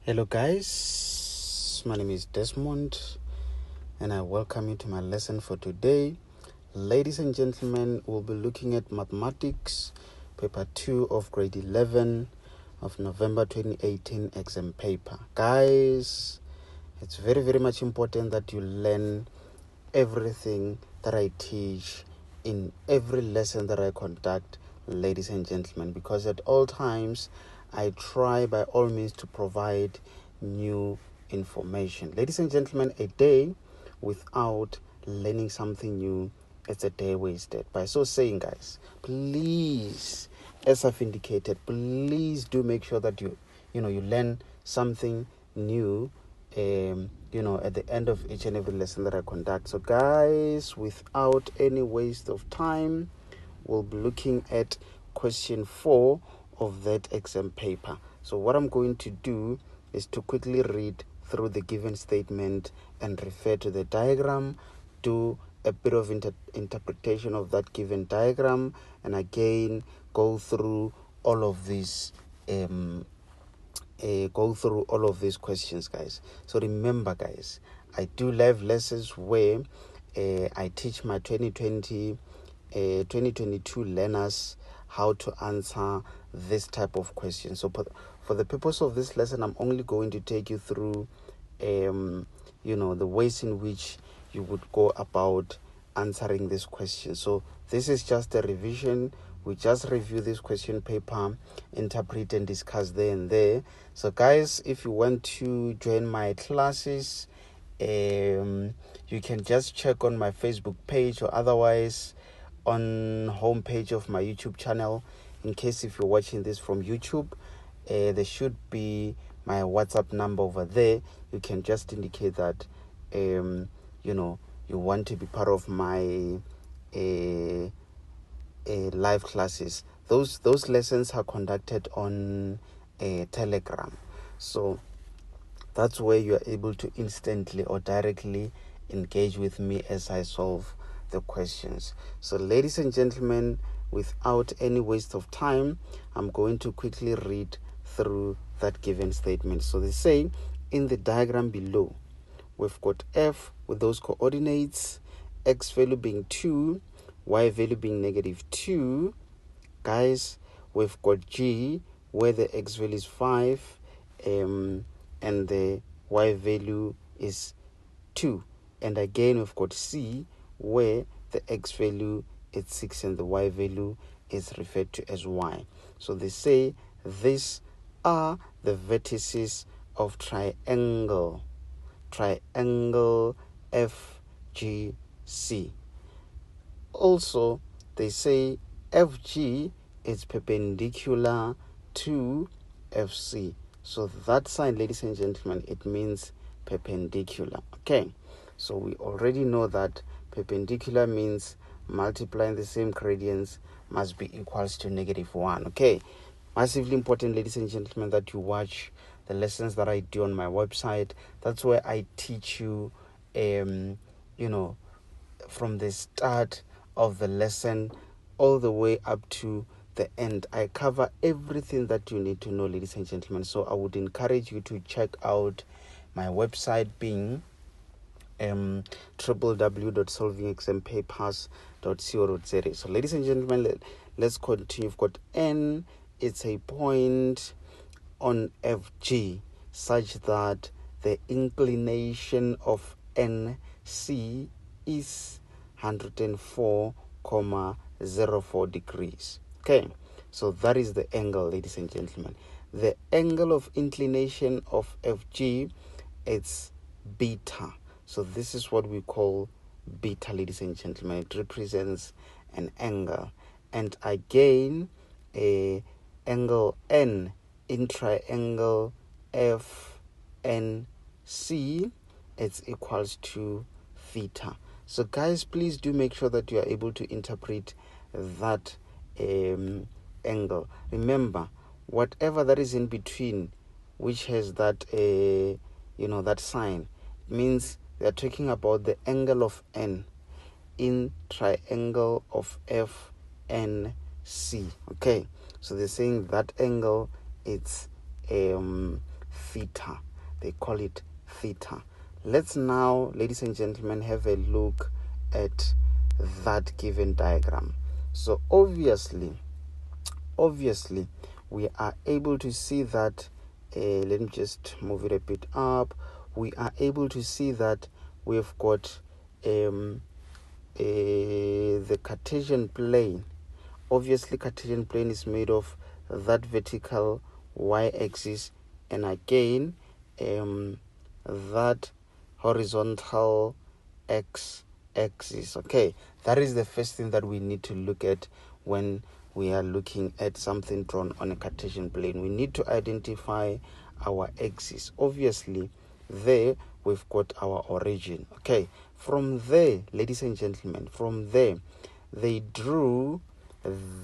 Hello guys, my name is Desmond and I welcome you to my lesson for today. Ladies and gentlemen, we'll be looking at mathematics, paper 2 of grade 11 of November 2018 exam paper. Guys, it's very much important that you learn everything that I teach in every lesson that I conduct, ladies and gentlemen, because at all times I try by all means to provide new information. Ladies and gentlemen, a day without learning something new, it's a day wasted. By so saying, guys, please, as I've indicated, please do make sure that you learn something new at the end of each and every lesson that I conduct. So guys, without any waste of time, we'll be looking at question 4 of that exam paper. So what I'm going to do is to quickly read through the given statement and refer to the diagram, do a bit of interpretation of that given diagram, and again go through all of these questions, guys. So remember, guys, I do live lessons where I teach my 2022 learners how to answer this type of question. So for the purpose of this lesson, I'm only going to take you through the ways in which you would go about answering this question. So this is just a revision. We just review this question paper, interpret and discuss there and there. So guys, if you want to join my classes, you can just check on my Facebook page or otherwise on homepage of my YouTube channel. In case if you're watching this from YouTube, there should be my WhatsApp number over there. You can just indicate that you want to be part of my live classes. Those lessons are conducted on Telegram. So that's where you are able to instantly or directly engage with me as I solve the questions. So ladies and gentlemen, without any waste of time, I'm going to quickly read through that given statement. So they say in the diagram below, we've got F with those coordinates, X value being 2, Y value being -2. Guys, we've got G where the X value is 5 and the Y value is 2. And again, we've got C where the X value is 6 and the Y value is referred to as Y. So they say these are the vertices of triangle FGC. Also, they say FG is perpendicular to FC. So that sign, ladies and gentlemen, it means perpendicular. Okay, so we already know that perpendicular means multiplying the same gradients must be equals to -1. Okay, massively important, ladies and gentlemen, that you watch the lessons that I do on my website. That's where I teach you, from the start of the lesson all the way up to the end. I cover everything that you need to know, ladies and gentlemen. So I would encourage you to check out my website being www.solvingexampapers.co.za. So ladies and gentlemen, let's continue. You've got N, it's a point on FG such that the inclination of NC is 104.04 degrees. Okay, so that is the angle, ladies and gentlemen. The angle of inclination of FG, it's beta. So this is what we call beta, ladies and gentlemen. It represents an angle. And again, angle N in triangle FNC, it's equals to theta. So guys, please do make sure that you are able to interpret that angle. Remember, whatever that is in between, which has that that sign, means they are talking about the angle of N in triangle of FNC. Okay, so they're saying that angle it's theta. They call it theta. Let's now, ladies and gentlemen, have a look at that given diagram. So obviously we are able to see that let me just move it a bit up. We are able to see that we've got the Cartesian plane. Obviously Cartesian plane is made of that vertical y-axis and again that horizontal x-axis. Okay, that is the first thing that we need to look at when we are looking at something drawn on a Cartesian plane. We need to identify our axis. Obviously there we've got our origin. Okay, from there, ladies and gentlemen, from there they drew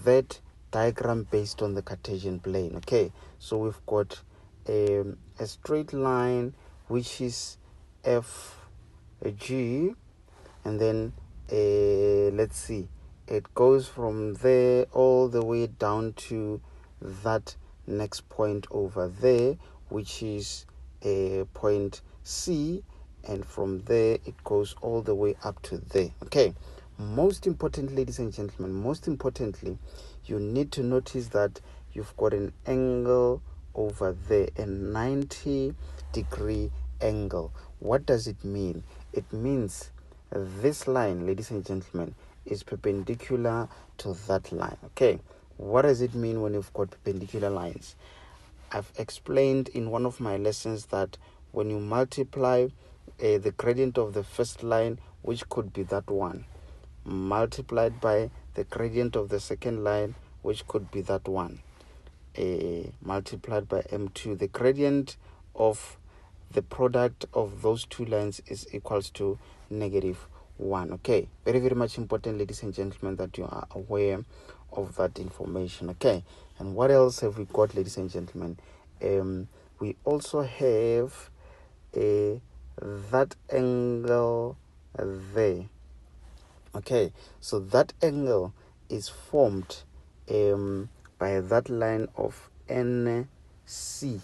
that diagram based on the Cartesian plane. Okay, so we've got a straight line which is FG, and then let's see, it goes from there all the way down to that next point over there, which is point C, and from there it goes all the way up to there. Okay, most importantly, ladies and gentlemen, most importantly, you need to notice that you've got an angle over there, a 90-degree angle. What does it mean? It means this line, ladies and gentlemen, is perpendicular to that line. Okay, what does it mean when you've got perpendicular lines? I've explained in one of my lessons that when you multiply the gradient of the first line, which could be that one, multiplied by the gradient of the second line, which could be that one, multiplied by m2, the gradient of the product of those two lines is equals to -1. Okay, very, very much important, ladies and gentlemen, that you are aware of that information. Okay, and what else have we got, ladies and gentlemen? We also have that angle there. Okay, so that angle is formed by that line of NC.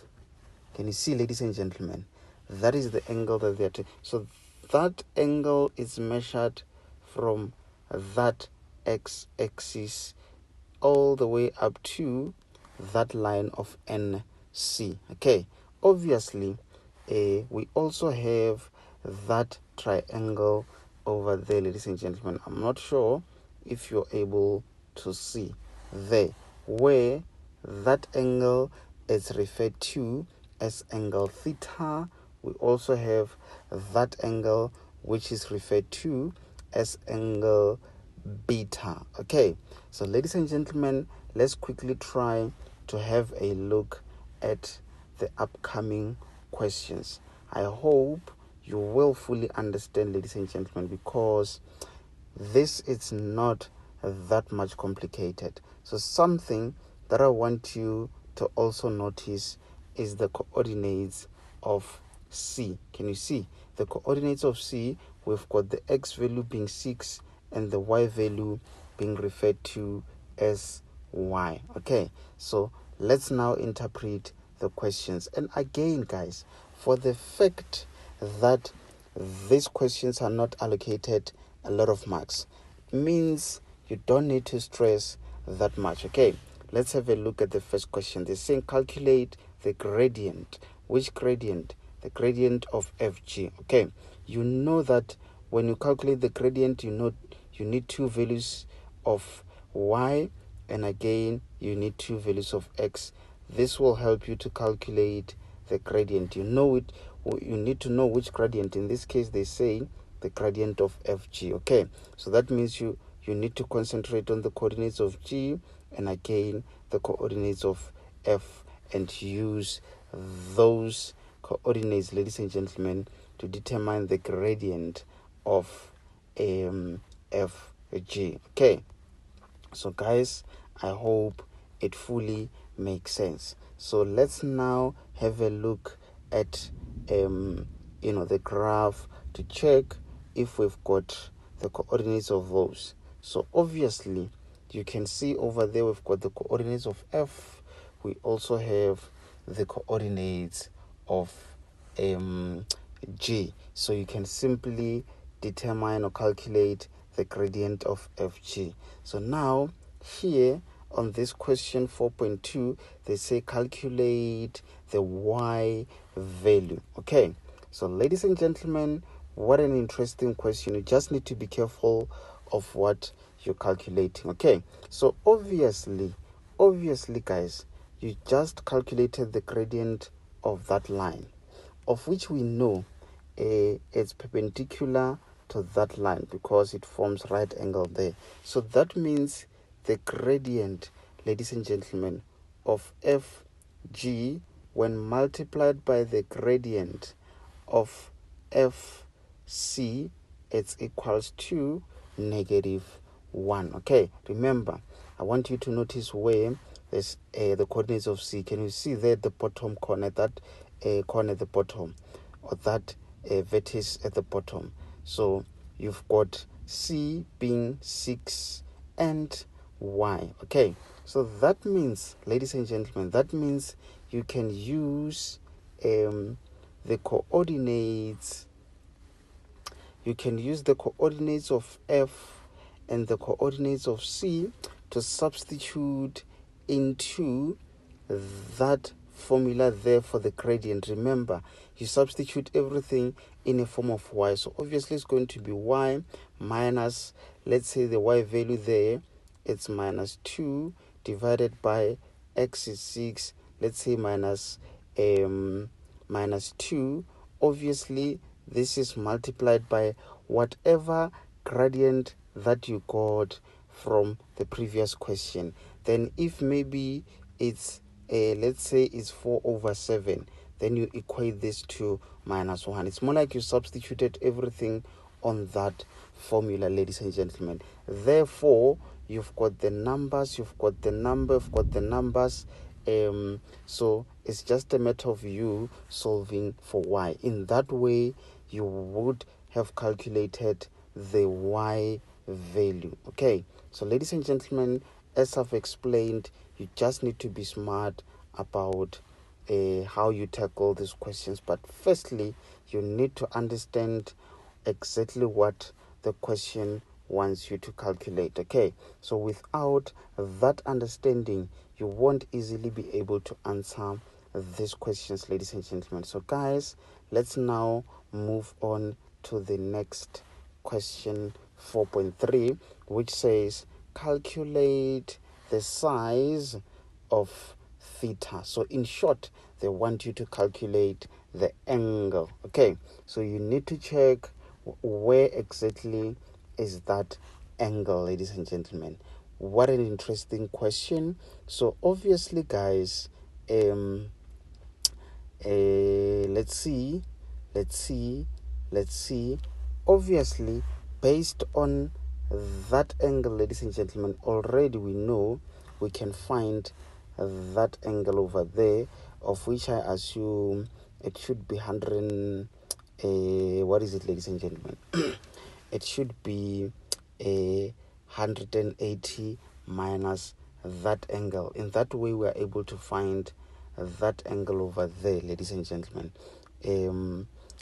Can you see, ladies and gentlemen? That is the angle that they are taking. So that angle is measured from that x-axis all the way up to that line of NC. Okay, obviously we also have that triangle over there, ladies and gentlemen. I'm not sure if you're able to see there, where that angle is referred to as angle theta. We also have that angle which is referred to as angle beta. Okay, so ladies and gentlemen, let's quickly try to have a look at the upcoming questions. I hope you will fully understand, ladies and gentlemen, because this is not that much complicated. So something that I want you to also notice is the coordinates of C. Can you see the coordinates of C? We've got the x value being 6 and the y value being referred to as y. Okay, so let's now interpret the questions. And again, guys, for the fact that these questions are not allocated a lot of marks, means you don't need to stress that much. Okay, let's have a look at the first question. They're saying calculate the gradient. Which gradient? The gradient of FG. Okay, you know that when you calculate the gradient, you know you need two values of y, and again you need two values of x. This will help you to calculate the gradient. You know it. You need to know which gradient. In this case, they say the gradient of FG. Okay, so that means you need to concentrate on the coordinates of G and again the coordinates of F, and use those coordinates, ladies and gentlemen, to determine the gradient of FG. Okay, so guys, I hope it fully makes sense. So let's now have a look at the graph to check if we've got the coordinates of those. So obviously you can see over there we've got the coordinates of F. We also have the coordinates of G. So you can simply determine or calculate the gradient of FG. So now here on this question 4.2, they say calculate the Y value. Okay, so ladies and gentlemen, what an interesting question. You just need to be careful of what you're calculating. Okay, so obviously guys, you just calculated the gradient of that line, of which we know it's perpendicular to that line because it forms right angle there. So that means the gradient, ladies and gentlemen, of FG when multiplied by the gradient of FC, it's equals to -1. Okay, remember, I want you to notice where there's the coordinates of C. Can you see there the bottom corner, that corner at the bottom, or that vertex at the bottom? So you've got C being 6 and Y. Okay, so that means, ladies and gentlemen, that means you can use the coordinates. You can use the coordinates of F and the coordinates of C to substitute into that formula there for the gradient. Remember, you substitute everything in a form of Y. So obviously it's going to be Y minus, let's say the Y value there, it's -2 divided by X is 6, let's say minus 2. Obviously this is multiplied by whatever gradient that you got from the previous question. Then if maybe it's let's say it's 4/7, then you equate this to -1. It's more like you substituted everything on that formula, ladies and gentlemen. Therefore, you've got the numbers, you've got the numbers. So it's just a matter of you solving for Y. In that way, you would have calculated the Y value. Okay, so ladies and gentlemen, as I've explained, you just need to be smart about how you tackle these questions. But firstly, you need to understand exactly what the question wants you to calculate. Okay, so without that understanding, you won't easily be able to answer these questions, ladies and gentlemen. So guys, let's now move on to the next question 4.3, which says calculate the size of theta. So in short, they want you to calculate the angle. Okay, so you need to check where exactly is that angle, ladies and gentlemen. What an interesting question. So obviously guys, let's see. Obviously, based on that angle, ladies and gentlemen, already we know we can find that angle over there, of which I assume it should be 100. What is it, ladies and gentlemen? It should be 180 minus that angle. In that way, we are able to find that angle over there, ladies and gentlemen.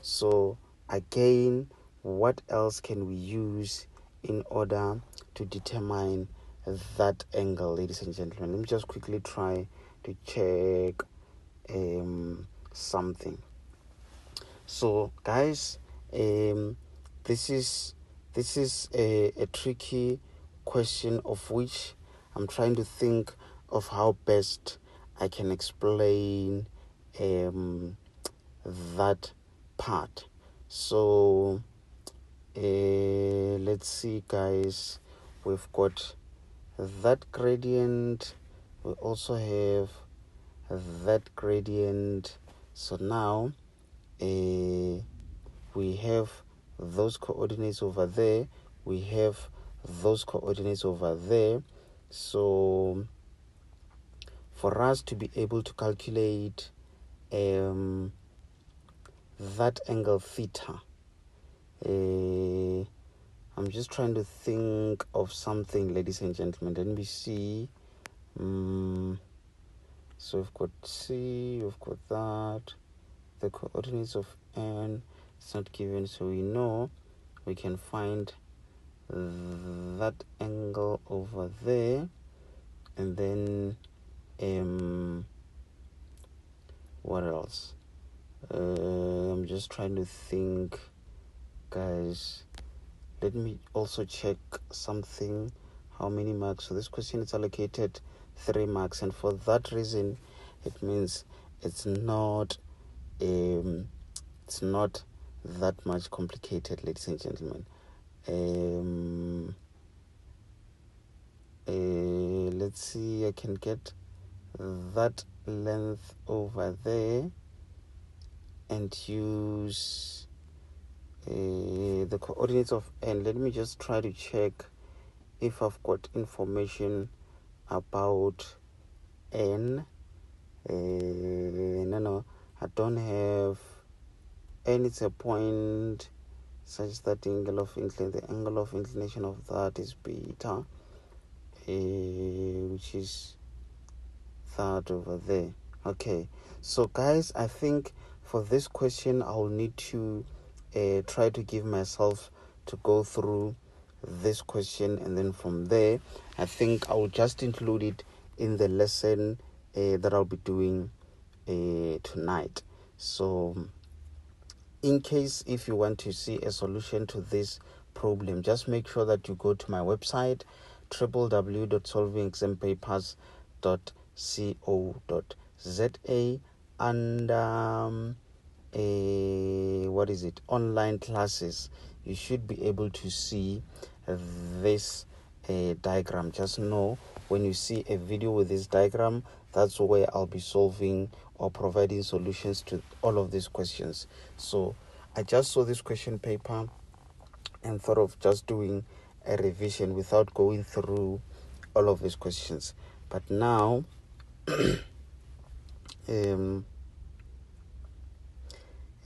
So again, what else can we use in order to determine that angle, ladies and gentlemen? Let me just quickly try to check something. So guys, this is a tricky question, of which I'm trying to think of how best I can explain that part. So let's see guys, we've got that gradient, we also have that gradient. So now we have those coordinates over there, we have those coordinates over there. So for us to be able to calculate that angle theta, I'm just trying to think of something, ladies and gentlemen. Let me see. So we've got C, we've got that. the coordinates of n is not given, so we know we can find that angle over there, and then what else? I'm just trying to think, guys. Let me also check something. How many marks? So this question is allocated 3 marks, and for that reason it means it's not that much complicated, ladies and gentlemen. Let's see, I can get that length over there and use the coordinates of n. Let me just try to check if I've got information about n. No, I don't have n. It's a point such that the angle of inclination of that is beta, which is that over there. Okay, so guys, I think for this question I'll need to try to give myself to go through this question, and then from there I think I'll just include it in the lesson that I'll be doing tonight. So in case if you want to see a solution to this problem, just make sure that you go to my website www.solvingexampapers.co.za and what is it, online classes. You should be able to see this diagram. Just know when you see a video with this diagram, that's where I'll be solving or providing solutions to all of these questions. So I just saw this question paper and thought of just doing a revision without going through all of these questions. But now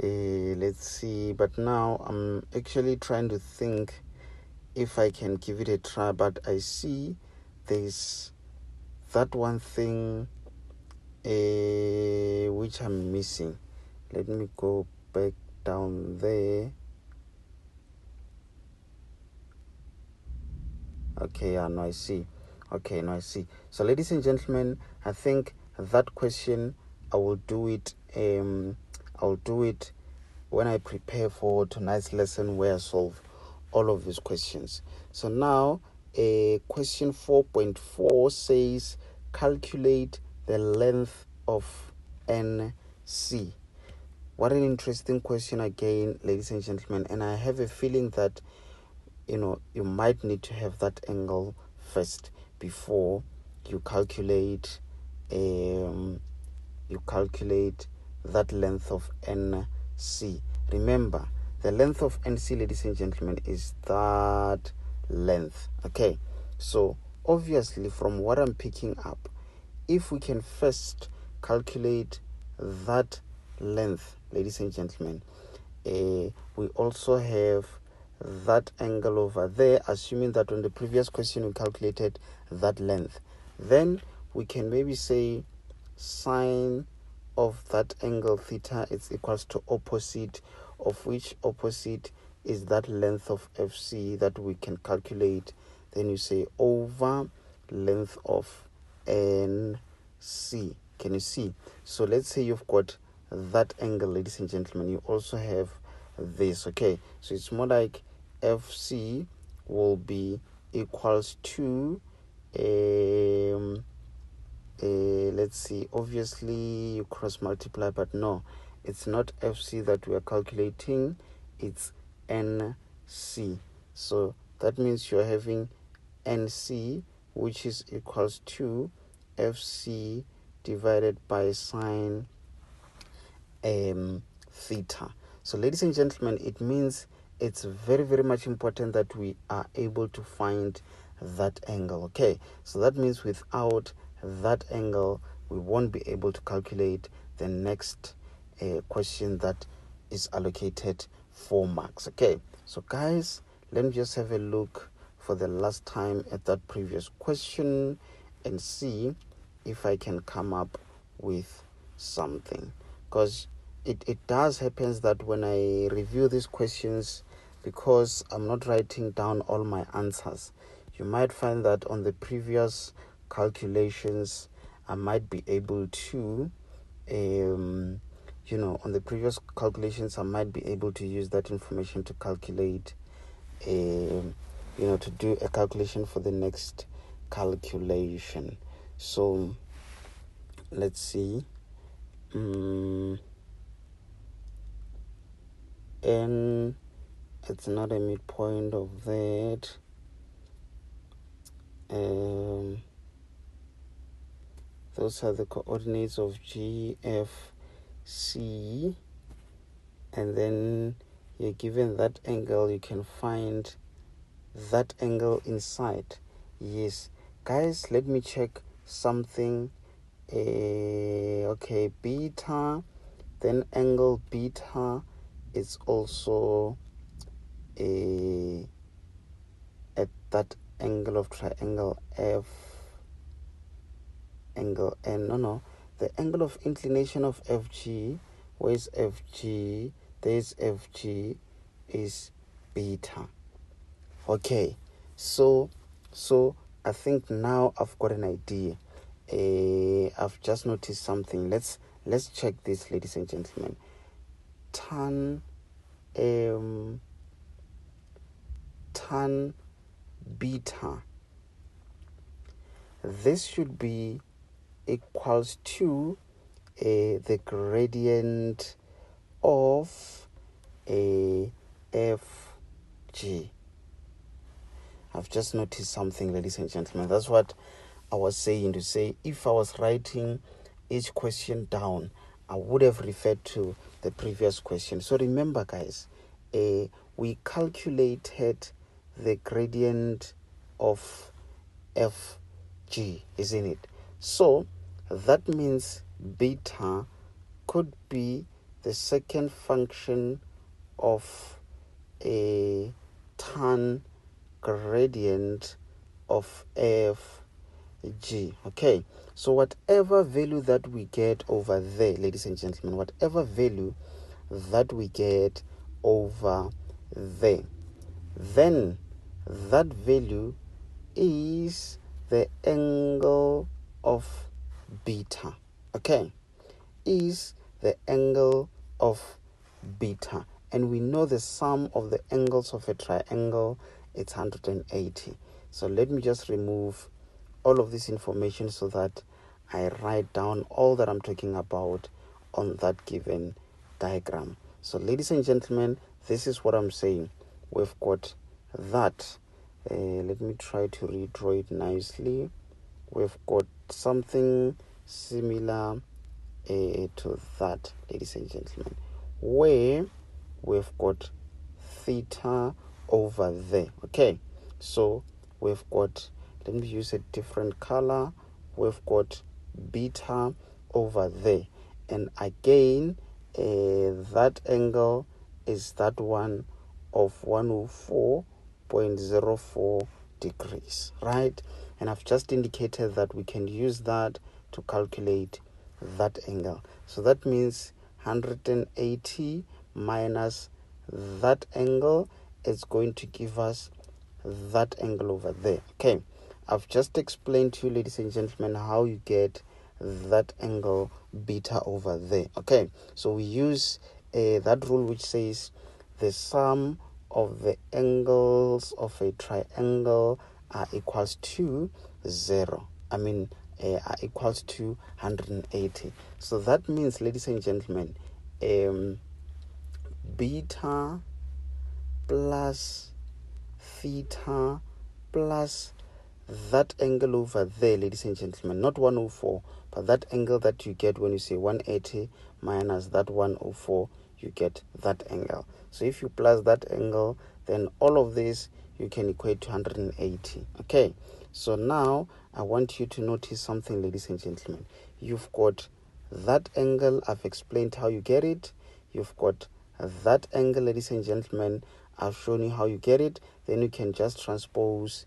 let's see, but now I'm actually trying to think if I can give it a try, but I see there's that one thing which I'm missing. Let me go back down there. Okay, now I see. Okay, now I see. So ladies and gentlemen, I think that question I will do it when I prepare for tonight's lesson where I solve all of these questions. So now question 4.4 says calculate the length of NC. What an interesting question again, ladies and gentlemen, and I have a feeling that you might need to have that angle first before you calculate that length of NC. Remember, the length of NC, ladies and gentlemen, is that length. Okay, so obviously from what I'm picking up, if we can first calculate that length, ladies and gentlemen, we also have that angle over there, assuming that on the previous question we calculated that length. Then we can maybe say sine of that angle theta is equals to opposite, of which opposite is that length of FC that we can calculate. Then you say over length of NC. Can you see? So let's say you've got that angle, ladies and gentlemen. You also have this. Okay, so it's more like FC will be equals to let's see, obviously you cross multiply, but no, it's not FC that we are calculating, it's NC. So that means you're having NC, which is equals to FC divided by sine theta. So ladies and gentlemen, it means it's very, very much important that we are able to find that angle. Okay, so that means without that angle we won't be able to calculate the next question that is allocated 4 marks. Okay, so guys, let me just have a look for the last time at that previous question and see if I can come up with something, because it does happens that when I review these questions, because I'm not writing down all my answers, you might find that on the previous calculations I might be able to on the previous calculations I might be able to use that information to calculate to do a calculation for the next calculation. So let's see. N, it's not a midpoint of that. Those are the coordinates of G, F, C, and then you're given that angle, you can find that angle inside. Yes, guys, let me check something. Okay, beta, then angle beta is also at that angle of triangle F, angle N. No, the angle of inclination of FG, where's FG? There's FG, is beta. Okay, so I think now I've got an idea. I've just noticed something. Let's check this, ladies and gentlemen. Tan beta, this should be equals to the gradient of a FG. I've just noticed something, ladies and gentlemen. That's what I was saying, to say if I was writing each question down, I would have referred to the previous question. So remember, guys, we calculated the gradient of FG, isn't it? So that means beta could be the second function of a tan gradient of FG. Okay, so whatever value that we get over there, ladies and gentlemen, whatever value that we get over there, then that value is the angle of beta. Okay, is the angle of beta, and we know the sum of the angles of a triangle, it's 180. So let me just remove all of this information so that I write down all that I'm talking about on that given diagram. So ladies and gentlemen, this is what I'm saying. We've got that. Let me try to redraw it nicely. We've got something similar to that, ladies and gentlemen, where we've got theta over there. Okay, so we've got, let me use a different color, we've got beta over there, and again that angle is that one of 104.04 degrees, right? And I've just indicated that we can use that to calculate that angle. So that means 180 minus that angle is going to give us that angle over there. Okay, I've just explained to you, ladies and gentlemen, how you get that angle beta over there. Okay, so we use that rule which says the sum of the angles of a triangle are equals to 0. Are equals to 180. So that means, ladies and gentlemen, beta plus theta plus that angle over there, ladies and gentlemen, not 104, but that angle that you get when you say 180 minus that 104, you get that angle. So if you plus that angle, then all of this you can equate to 180. Okay, so now I want you to notice something, ladies and gentlemen. You've got that angle, I've explained how you get it. You've got that angle, ladies and gentlemen, I've shown you how you get it. Then you can just transpose,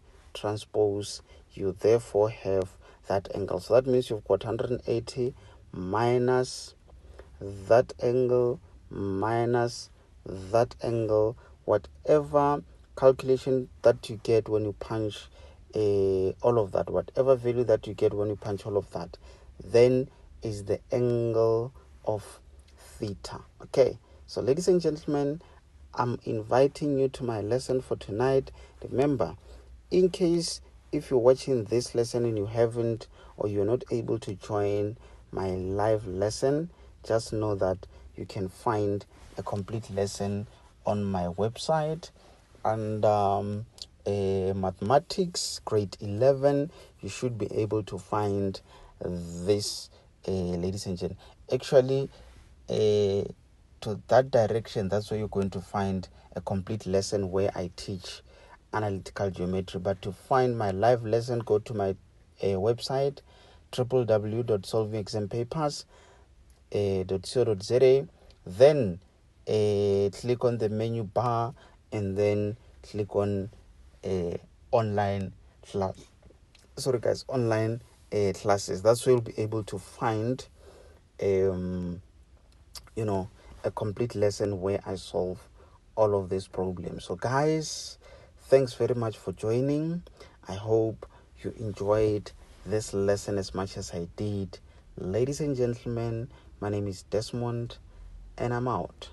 you therefore have that angle. So that means you've got 180 minus that angle minus that angle, whatever calculation that you get when you punch all of that, whatever value that you get when you punch all of that, then is the angle of theta. Okay, so ladies and gentlemen, I'm inviting you to my lesson for tonight. Remember, in case if you're watching this lesson and you haven't or you're not able to join my live lesson, just know that you can find a complete lesson on my website. And mathematics grade 11, you should be able to find this, ladies and gentlemen. Actually, to that direction, that's where you're going to find a complete lesson where I teach analytical geometry. But to find my live lesson, go to my website, www.solvingexampapers.co.za. Then click on the menu bar and then click on online class. Sorry guys, online classes. That's where you'll be able to find a complete lesson where I solve all of these problems. So guys, thanks very much for joining. I hope you enjoyed this lesson as much as I did. Ladies and gentlemen, my name is Desmond and I'm out.